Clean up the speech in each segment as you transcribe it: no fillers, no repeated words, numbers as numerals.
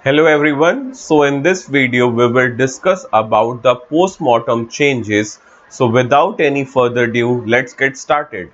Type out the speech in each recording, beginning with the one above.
Hello everyone. So in this video we will discuss about the post-mortem changes. So without any further ado, let's get started.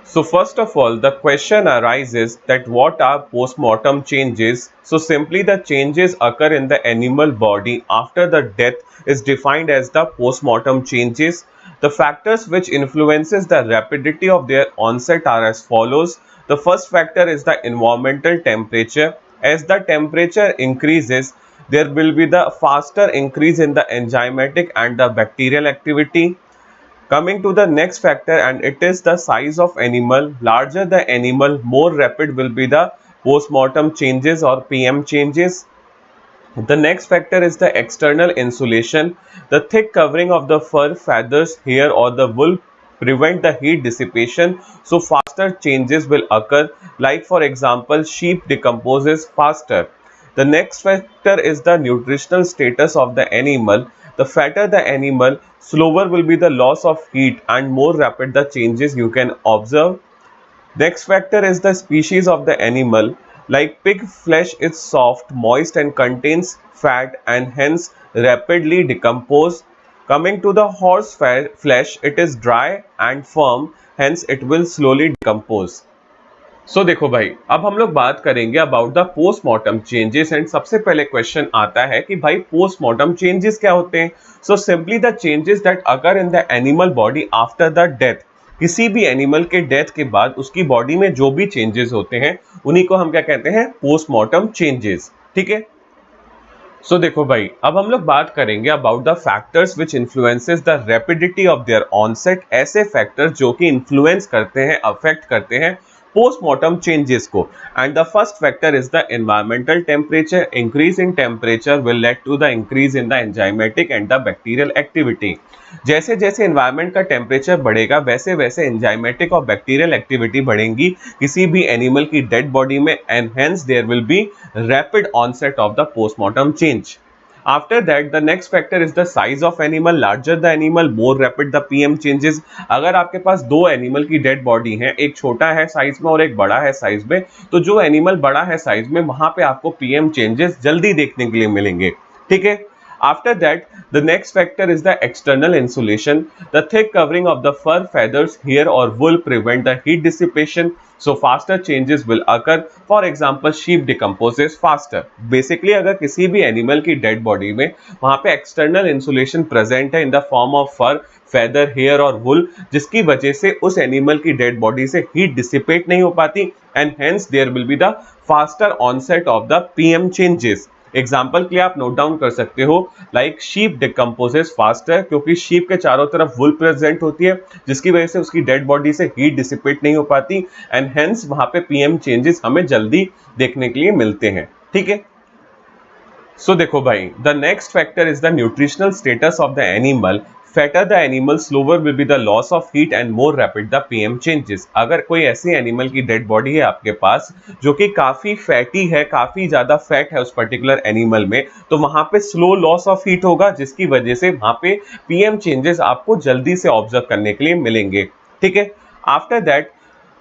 So first of all, the question arises that what are post-mortem changes? So simply the changes occur in the animal body after the death is defined as the post-mortem changes. The factors which influences the rapidity of their onset are as follows. The first factor is the environmental temperature. As the temperature increases, there will be the faster increase in the enzymatic and the bacterial activity. Coming to the next factor, and it is the size of animal. Larger the animal, more rapid will be the post-mortem changes or PM changes. The next factor is the external insulation. The thick covering of the fur, feathers, hair or the wool prevent the heat dissipation, so faster changes will occur. Like for example, sheep decomposes faster. The next factor is the nutritional status of the animal. The fatter the animal, slower will be the loss of heat and more rapid the changes you can observe. Next factor is the species of the animal. Like pig flesh is soft, moist and contains fat and hence rapidly decompose. Coming to the horse flesh, it is dry and firm, hence it will slowly decompose. सो देखो भाई, अब हम लोग बात करेंगे about the postmortem changes and सबसे पहले question आता है कि भाई पोस्टमार्टम चेंजेस क्या होते हैं। So simply the changes that occur in the animal body after the death. किसी भी एनिमल के डेथ के बाद उसकी बॉडी में जो भी चेंजेस होते हैं उन्हीं को हम क्या कहते हैं, पोस्टमार्टम चेंजेस। ठीक है। सो देखो भाई, अब हम लोग बात करेंगे about the factors which influences the rapidity of their onset. ऐसे फैक्टर्स जो कि इन्फ्लुएंस करते हैं, अफेक्ट करते हैं पोस्टमार्टम चेंजेस को। And the first factor is the environmental temperature. Increase in temperature will lead to the increase in the enzymatic and the bacterial activity. जैसे जैसे एनवायरमेंट का टेम्परेचर बढ़ेगा वैसे वैसे एंजाइमेटिक और बैक्टीरियल एक्टिविटी बढ़ेंगी किसी भी एनिमल की डेड बॉडी में, and hence there will be rapid onset of the postmortem change. After that, the next factor is the size of animal. Larger the animal, more rapid the PM changes. अगर आपके पास दो animal की dead body है, एक छोटा है size में और एक बड़ा है साइज में, तो जो एनिमल बड़ा है साइज में वहां पे आपको PM चेंजेस जल्दी देखने के लिए मिलेंगे। ठीक है। After that, the next factor is the external insulation. The thick covering of the fur, feathers, hair or wool prevent the heat dissipation, so faster changes will occur. For example, sheep decomposes faster. Basically, अगर किसी भी animal की dead body में वहाँ पे external insulation present है in the form of fur, feather, hair और wool, जिसकी वजह से उस एनिमल की डेड बॉडी से हीट डिसिपेट नहीं हो पाती, and hence there will be the faster onset of the PM changes. Example के लिए आप नोट डाउन कर सकते हो, लाइक शीप डिकम्पोजेस फास्टर, क्योंकि शीप के चारों तरफ वुल प्रेजेंट होती है जिसकी वजह से उसकी डेड बॉडी से हीट डिसिपेट नहीं हो पाती, एंड हेंस वहां पे PM चेंजेस हमें जल्दी देखने के लिए मिलते हैं। ठीक है। सो देखो भाई, the next factor is the nutritional status of the animal. Fatter the animal, slower will be the loss of heat and more rapid the PM changes. अगर कोई ऐसी एनिमल की डेड बॉडी है आपके पास जो कि काफी फैटी है, काफी ज्यादा फैट है उस पर्टिकुलर एनिमल में, तो वहां पे स्लो लॉस ऑफ हीट होगा जिसकी वजह से वहां पे PM चेंजेस आपको जल्दी से ऑब्जर्व करने के लिए मिलेंगे। ठीक है। After that,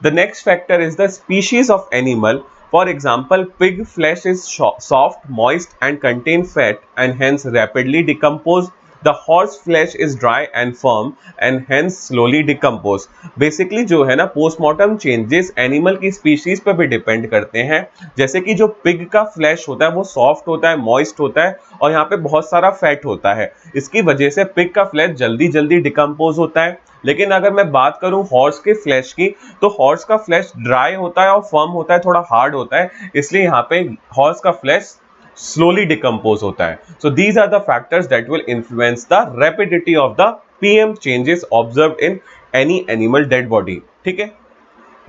the next factor is the species of animal. For example, pig flesh is soft, moist and contain fat and hence rapidly decompose. The horse flesh is dry and firm and hence slowly decompose. Basically जो है ना, postmortem changes animal की species पर भी depend करते हैं। जैसे कि जो पिग का फ्लैश होता है वो सॉफ्ट होता है, मॉइस्ट होता है और यहाँ पे बहुत सारा फैट होता है, इसकी वजह से पिग का फ्लैश जल्दी जल्दी डिकम्पोज होता है। लेकिन अगर मैं बात करूं हॉर्स के फ्लैश की, तो हॉर्स का फ्लैश ड्राई होता है और फर्म होता है, थोड़ा हार्ड होता है, इसलिए यहाँ पे हॉर्स का फ्लैश slowly decompose होता है. So these are the factors that will influence the rapidity of the PM changes observed in any animal dead body. ठीक है।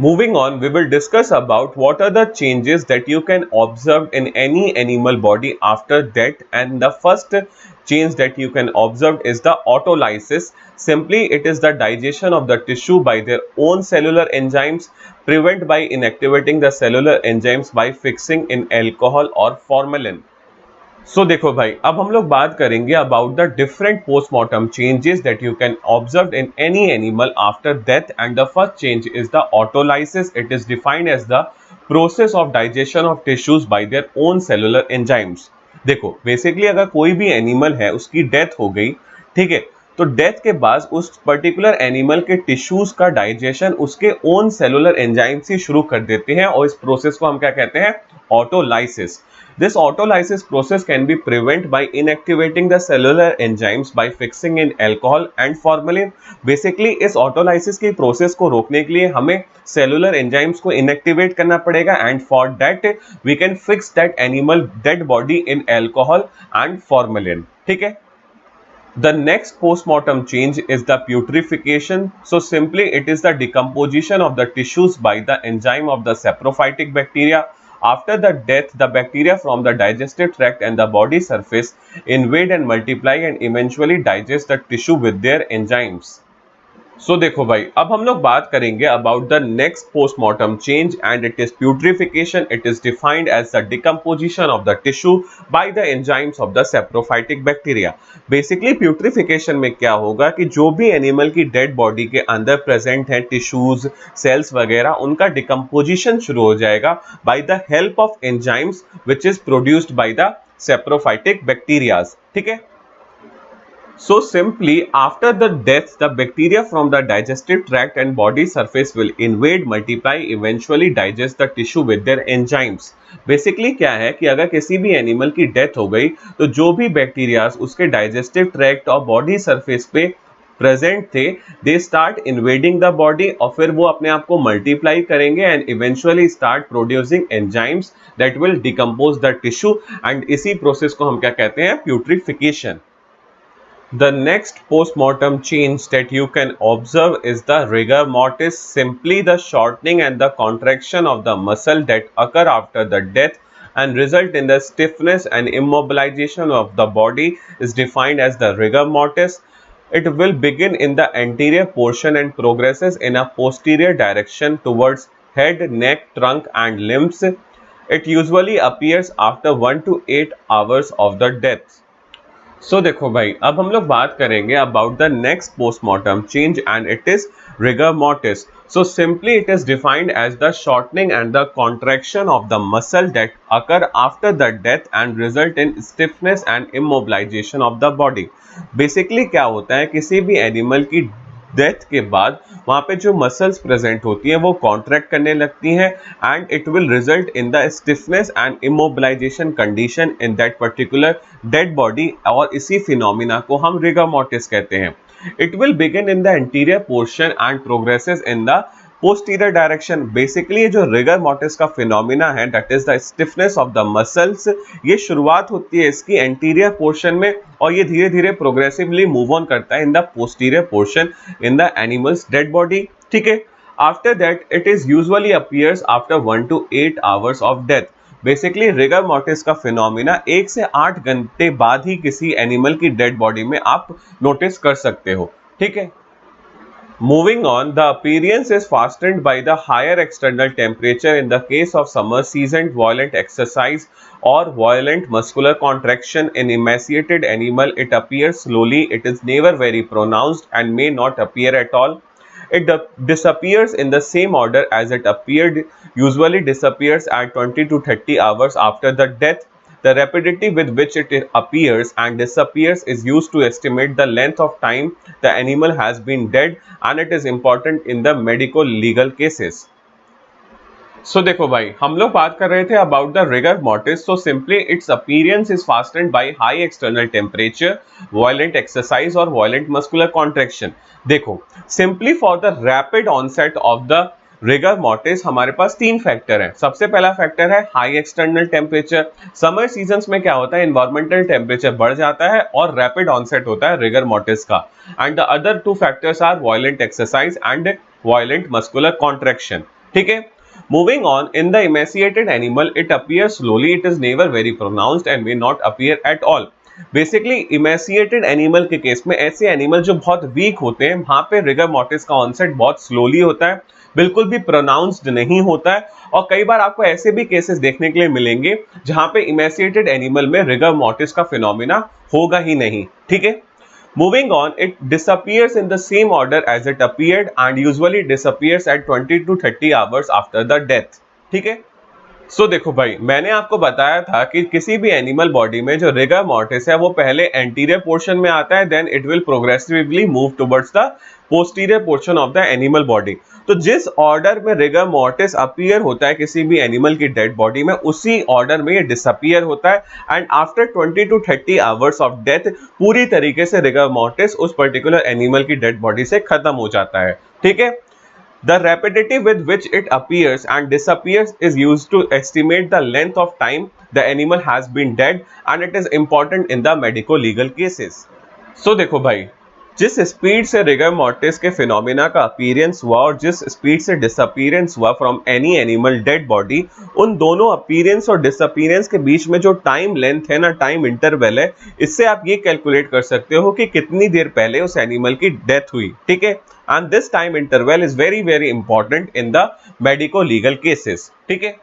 Moving on, we will discuss about what are the changes that you can observe in any animal body after death, and the first change that you can observe is the autolysis. Simply, it is the digestion of the tissue by their own cellular enzymes. Prevent by inactivating the cellular enzymes by fixing in alcohol or formalin. सो देखो भाई, अब हम लोग बात करेंगे about the different postmortem changes that you can observe in any animal after death, and the first change is the autolysis. It is defined as the process of digestion of tissues by their own cellular enzymes. देखो basically अगर कोई भी animal है उसकी death हो गई, ठीक है, तो डेथ के बाद उस पर्टिकुलर एनिमल के टिश्यूज का डाइजेशन उसके ओन सेलुलर एंजाइम्स ही शुरू कर देते हैं और इस प्रोसेस को हम क्या कहते हैं, autolysis. This autolysis process can be prevented by inactivating the cellular enzymes by fixing in alcohol and formalin. Basically इस autolysis की प्रोसेस को रोकने के लिए हमें cellular enzymes को inactivate करना पड़ेगा and for that we can fix that animal dead body in alcohol and formalin. ठीक है। The next postmortem change is the putrefaction. So simply it is the decomposition of the tissues by the enzyme of the saprophytic bacteria. After the death, the bacteria from the digestive tract and the body surface invade and multiply and eventually digest the tissue with their enzymes. So देखो भाई, अब हम लोग बात करेंगे about the next postmortem change and it is putrefaction. It is defined as the decomposition of the tissue by the enzymes of the saprophytic bacteria. Basically putrefaction में क्या होगा कि जो भी एनिमल की डेड बॉडी के अंदर प्रेजेंट है टिश्यूज, सेल्स वगैरह, उनका डिकम्पोजिशन शुरू हो जाएगा by the help of enzymes which is produced by the saprophytic bacteria. ठीक है। So simply after the death, the bacteria from the digestive tract and body surface will invade, multiply, eventually digest the tissue with their enzymes. Basically क्या है कि अगर किसी भी animal की death हो गई तो जो भी बैक्टीरिया उसके डाइजेस्टिव ट्रैक्ट और बॉडी सरफेस पे प्रेजेंट थे, they start invading the body और फिर वो अपने आप को मल्टीप्लाई करेंगे and eventually start producing enzymes that will decompose the tissue and इसी प्रोसेस को हम क्या कहते हैं, putrefaction. The next postmortem change that you can observe is the rigor mortis, simply the shortening and the contraction of the muscle that occur after the death and result in the stiffness and immobilization of the body is defined as the rigor mortis. It will begin in the anterior portion and progresses in a posterior direction towards head, neck, trunk and limbs. It usually appears after 1 to 8 hours of the death. So देखो भाई, अब हम लोग बात करेंगे about the next postmortem change and it is rigor mortis. So simply it is defined as the shortening and the contraction of the muscle that occur after the death and result in stiffness and immobilization of the body. Basically क्या होता है, किसी भी animal की death के बाद वहां पे जो मसल्स प्रेजेंट होती हैं वो कॉन्ट्रैक्ट करने लगती हैं and it will result in the stiffness and immobilisation condition in that particular dead body और इसी फिनोमिना को हम रिगर मोर्टिस कहते हैं। It will begin in the anterior portion and progresses in the posterior direction. Basically जो rigor mortis का phenomena है that is the stiffness of the muscles, ये शुरुआत होती है इसकी एंटीरियर पोर्शन में और ये धीरे धीरे प्रोग्रेसिवली मूव ऑन करता है in the posterior portion in the animals dead body. ठीक है। After that it is usually appears after 1 to 8 hours of death. Basically rigor mortis का फिनोमिना 1 से 8 घंटे बाद ही किसी एनिमल की डेड बॉडी में आप नोटिस कर सकते हो। ठीक है। Moving on, the appearance is fastened by the higher external temperature in the case of summer season, violent exercise or violent muscular contraction. In emaciated animal, it appears slowly, it is never very pronounced and may not appear at all. It disappears in the same order as it appeared, usually disappears at 20 to 30 hours after the death. The rapidity with which it appears and disappears is used to estimate the length of time the animal has been dead and it is important in the medico legal cases. So देखो भाई, हम लोग बात कर रहे थे about the rigor mortis. So simply its appearance is fastened by high external temperature, violent exercise or violent muscular contraction. देखो, simply for the rapid onset of the rigor mortis हमारे पास 3 फैक्टर है। सबसे पहला फैक्टर है high external temperature. Summer seasons में क्या होता है, इन्वायरमेंटल टेम्परेचर बढ़ जाता है और रैपिड ऑनसेट होता है रिगर मोर्टिस का। And the other 2 factors are violent exercise and violent muscular contraction. ठीक है। Moving on, in the emaciated animal it appears slowly, it is never very pronounced and may not appear at all. Basically emaciated animal के case में ऐसे animal जो बहुत week होते हैं वहां पे रिगर मोर्टिस का ऑनसेट बहुत स्लोली होता है, बिल्कुल भी प्रोनाउंस्ड नहीं होता है और कई बार आपको ऐसे भी केसेस देखने के लिए मिलेंगे जहां पे इमेसिएटेड एनिमल में रिगर मोर्टिस का फिनोमिना होगा ही नहीं। ठीक है। Moving on, it disappears in the same order as it appeared and usually disappears at 20 to 30 hours after the death. ठीक है। देखो भाई, मैंने आपको बताया था कि किसी भी एनिमल बॉडी में जो रिगर मॉर्टिस है वो पहले एंटीरियर पोर्शन में आता है, then it will progressively move towards the posterior portion of the animal body. तो जिस ऑर्डर में रिगर मॉर्टिस अपीयर होता है किसी भी एनिमल की डेड बॉडी में, उसी ऑर्डर में ये डिसअपीयर होता है and after 20 to 30 hours of death पूरी तरीके से रिगर मॉर्टिस उस पर्टिकुलर एनिमल की डेड बॉडी से खत्म हो जाता है। ठीक है। The rapidity with which it appears and disappears is used to estimate the length of time the animal has been dead, and it is important in the medico-legal cases. देखो भाई, जिस स्पीड से रिगर मॉर्टिस के phenomena का appearance हुआ और जिस speed से डिसअपीयरेंस हुआ from any animal dead body, उन दोनों अपीयरेंस और डिसअपीयरेंस के बीच में जो टाइम लेंथ है ना, टाइम इंटरवल है, इससे आप ये कैलकुलेट कर सकते हो कि कितनी देर पहले उस एनिमल की डेथ हुई। ठीक है। And this time interval is very very important in the medico legal cases. ठीक है।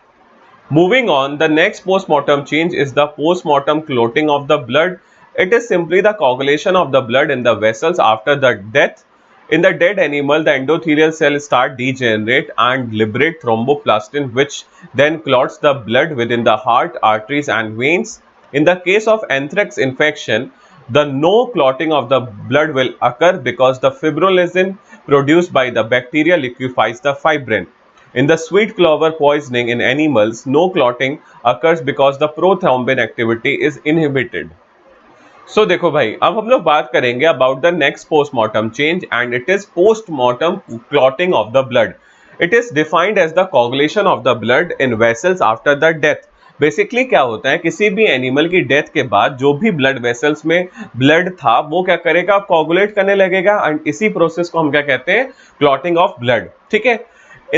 Moving on, the next postmortem change is the postmortem clotting of the blood. It is simply the coagulation of the blood in the vessels after the death. In the dead animal, the endothelial cells start degenerate and liberate thromboplastin, which then clots the blood within the heart, arteries and veins. In the case of anthrax infection, the no clotting of the blood will occur because the fibrinogen produced by the bacteria liquefies the fibrin. In the sweet clover poisoning in animals, no clotting occurs because the prothrombin activity is inhibited. देखो भाई, अब हम लोग बात करेंगे about the next postmortem change and it is postmortem clotting of the blood. It is defined as the coagulation of the blood in vessels after the death. Basically क्या होता है, किसी भी एनिमल की डेथ के बाद जो भी ब्लड वेसल्स में ब्लड था वो क्या करेगा, कोगुलेट करने लगेगा एंड इसी प्रोसेस को हम क्या कहते हैं, क्लॉटिंग ऑफ ब्लड. ठीक है।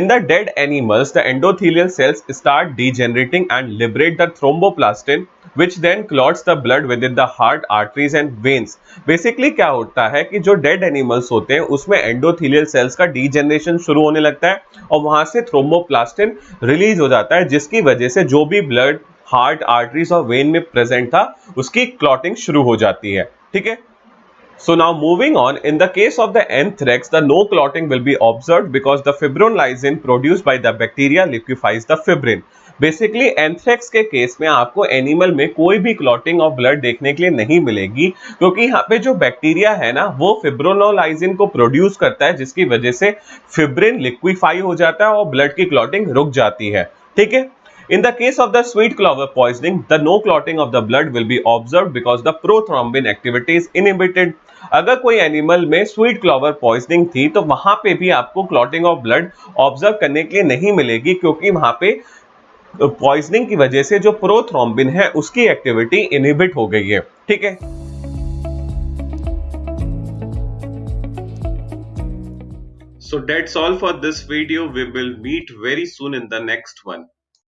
In the dead animals, the endothelial cells start degenerating and liberate the thromboplastin, which then clots the blood within the heart, arteries and veins. Basically क्या होता है कि जो dead animals होते हैं उसमें endothelial cells का degeneration शुरू होने लगता है और वहां से thromboplastin रिलीज हो जाता है, जिसकी वजह से जो भी blood हार्ट, आर्टरीज और वेन में प्रेजेंट था उसकी क्लॉटिंग शुरू हो जाती है. ठीक है। So now moving on, in the case of the anthrax, the no clotting will be observed because the fibrinolysin produced by the bacteria liquefies the fibrin. Basically anthrax के केस में आपको एनिमल में कोई भी क्लॉटिंग ऑफ ब्लड देखने के लिए नहीं मिलेगी, क्योंकि यहाँ पे जो बैक्टीरिया है ना वो फिब्रोनोलाइसिन को प्रोड्यूस करता है, जिसकी वजह से फिब्रिन लिक्विफाई हो जाता है और ब्लड की क्लॉटिंग रुक जाती है. ठीक है। In the case of the sweet clover poisoning, the no clotting of the blood will be observed because the prothrombin activity is inhibited. अगर कोई एनिमल में स्वीट क्लॉवर पॉइजनिंग थी तो वहां पे भी आपको क्लॉटिंग ऑफ ब्लड ऑब्जर्व करने के लिए नहीं मिलेगी, क्योंकि वहां पे पॉइजनिंग की वजह से जो प्रोथ्रोम्बिन है उसकी एक्टिविटी इनहिबिट हो गई है. ठीक है। So that's all for this video. We will meet very soon in the next one.